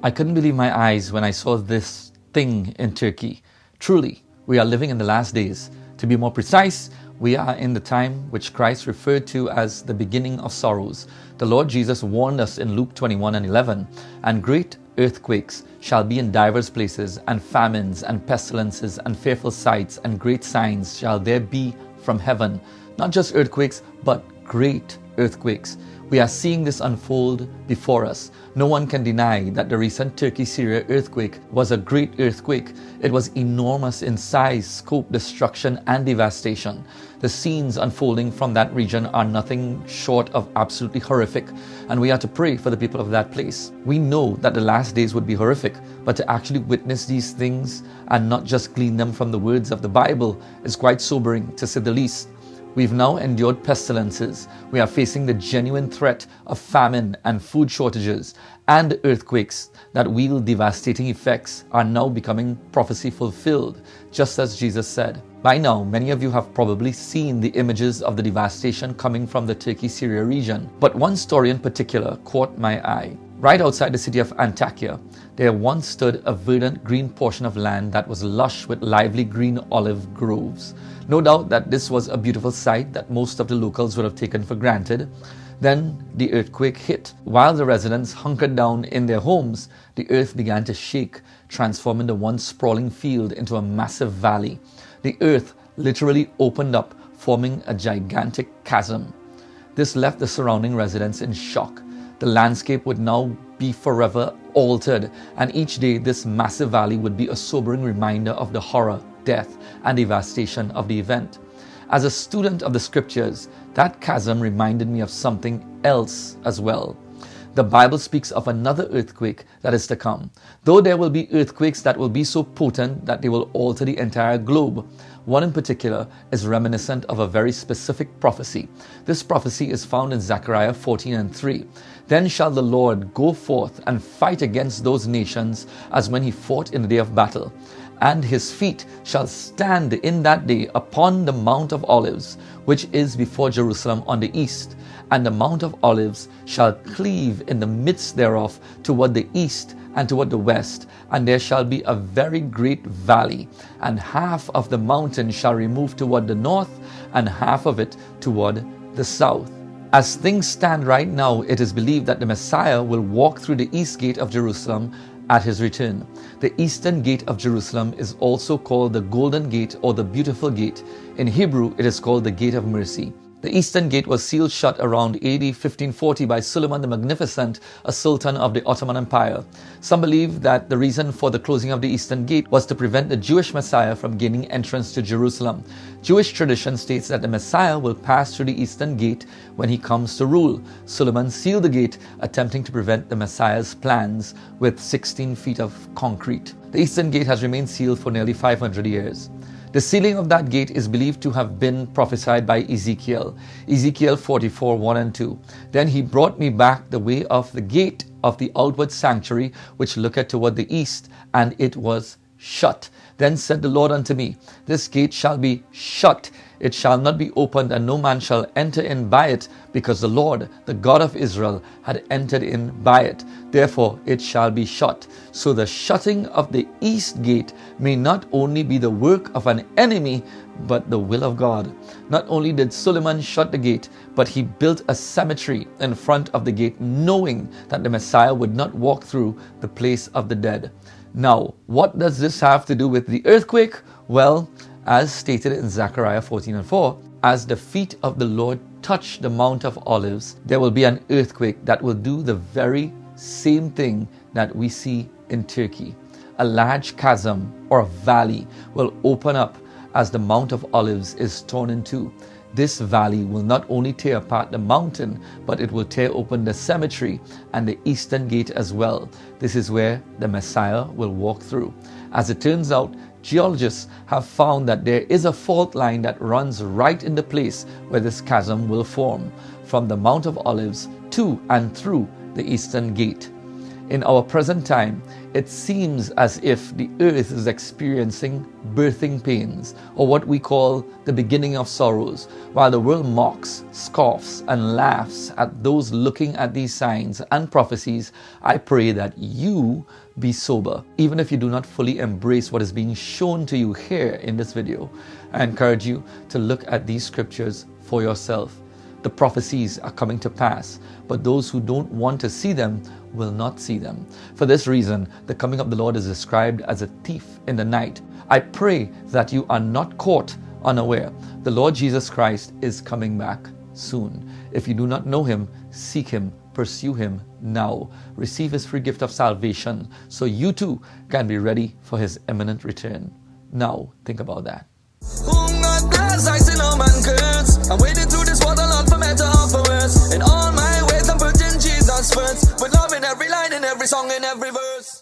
I couldn't believe my eyes when I saw this thing in Turkey. Truly, we are living in the last days. To be more precise, we are in the time which Christ referred to as the beginning of sorrows. The Lord Jesus warned us in Luke 21:11, "And great earthquakes shall be in divers places, and famines, and pestilences, and fearful sights, and great signs shall there be from heaven." Not just earthquakes, but great earthquakes. We are seeing this unfold before us. No one can deny that the recent Turkey Syria earthquake was a great earthquake. It was enormous in size, scope, destruction, and devastation. The scenes unfolding from that region are nothing short of absolutely horrific, and we are to pray for the people of that place. We know that the last days would be horrific, but to actually witness these things and not just glean them from the words of the Bible is quite sobering, to say the least. We've now endured pestilences. We are facing the genuine threat of famine and food shortages, and earthquakes that wield devastating effects are now becoming prophecy fulfilled, just as Jesus said. By now, many of you have probably seen the images of the devastation coming from the Turkey Syria region, but one story in particular caught my eye. Right outside the city of Antakya, there once stood a verdant green portion of land that was lush with lively green olive groves. No doubt that this was a beautiful sight that most of the locals would have taken for granted. Then the earthquake hit. While the residents hunkered down in their homes, the earth began to shake, transforming the once sprawling field into a massive valley. The earth literally opened up, forming a gigantic chasm. This left the surrounding residents in shock. The landscape would now be forever altered, and each day this massive valley would be a sobering reminder of the horror, death, and devastation of the event. As a student of the scriptures, that chasm reminded me of something else as well. The Bible speaks of another earthquake that is to come. Though there will be earthquakes that will be so potent that they will alter the entire globe, one in particular is reminiscent of a very specific prophecy. This prophecy is found in Zechariah 14:3. "Then shall the Lord go forth and fight against those nations as when he fought in the day of battle. And his feet shall stand in that day upon the Mount of Olives, which is before Jerusalem on the east. And the Mount of Olives shall cleave in the midst thereof toward the east and toward the west. And there shall be a very great valley, and half of the mountain shall remove toward the north, and half of it toward the south." As things stand right now, it is believed that the Messiah will walk through the east gate of Jerusalem at his return. The eastern gate of Jerusalem is also called the Golden Gate or the Beautiful Gate. In Hebrew, it is called the Gate of Mercy. The eastern gate was sealed shut around AD 1540 by Suleiman the Magnificent, a sultan of the Ottoman Empire. Some believe that the reason for the closing of the eastern gate was to prevent the Jewish Messiah from gaining entrance to Jerusalem. Jewish tradition states that the Messiah will pass through the eastern gate when he comes to rule. Suleiman sealed the gate, attempting to prevent the Messiah's plans with 16 feet of concrete. The eastern gate has remained sealed for nearly 500 years. The sealing of that gate is believed to have been prophesied by Ezekiel. Ezekiel 44:1-2. "Then he brought me back the way of the gate of the outward sanctuary, which looketh toward the east, and it was shut. Then said the Lord unto me, This gate shall be shut, it shall not be opened, and no man shall enter in by it, because the Lord, the God of Israel, had entered in by it. Therefore it shall be shut. So the shutting of the east gate may not only be the work of an enemy, but the will of God. Not only did Solomon shut the gate, but he built a cemetery in front of the gate, knowing that the Messiah would not walk through the place of the dead." Now, what does this have to do with the earthquake? Well, as stated in Zechariah 14:4, as the feet of the Lord touch the Mount of Olives, there will be an earthquake that will do the very same thing that we see in Turkey. A large chasm or valley will open up as the Mount of Olives is torn in two. This valley will not only tear apart the mountain, but it will tear open the cemetery and the eastern gate as well. This is where the Messiah will walk through. As it turns out, Geologists have found that there is a fault line that runs right in the place where this chasm will form, from the Mount of Olives to and through the Eastern Gate. In our present time, it seems as if the earth is experiencing birthing pains, or what we call the beginning of sorrows, while the world mocks, scoffs, and laughs at those looking at these signs and prophecies. I pray that you be sober, even if you do not fully embrace what is being shown to you here in this video. I encourage you to look at these scriptures for yourself. The prophecies are coming to pass, but those who don't want to see them will not see them. For this reason, the coming of the Lord is described as a thief in the night. I pray that you are not caught unaware. The Lord Jesus Christ is coming back soon. If you do not know him, seek him, pursue him now. Receive his free gift of salvation so you too can be ready for his imminent return. Now, think about that. I'm wading through this water, Lord, for better or for worse. In all my ways, I'm putting Jesus first. With love in every line, in every song, in every verse.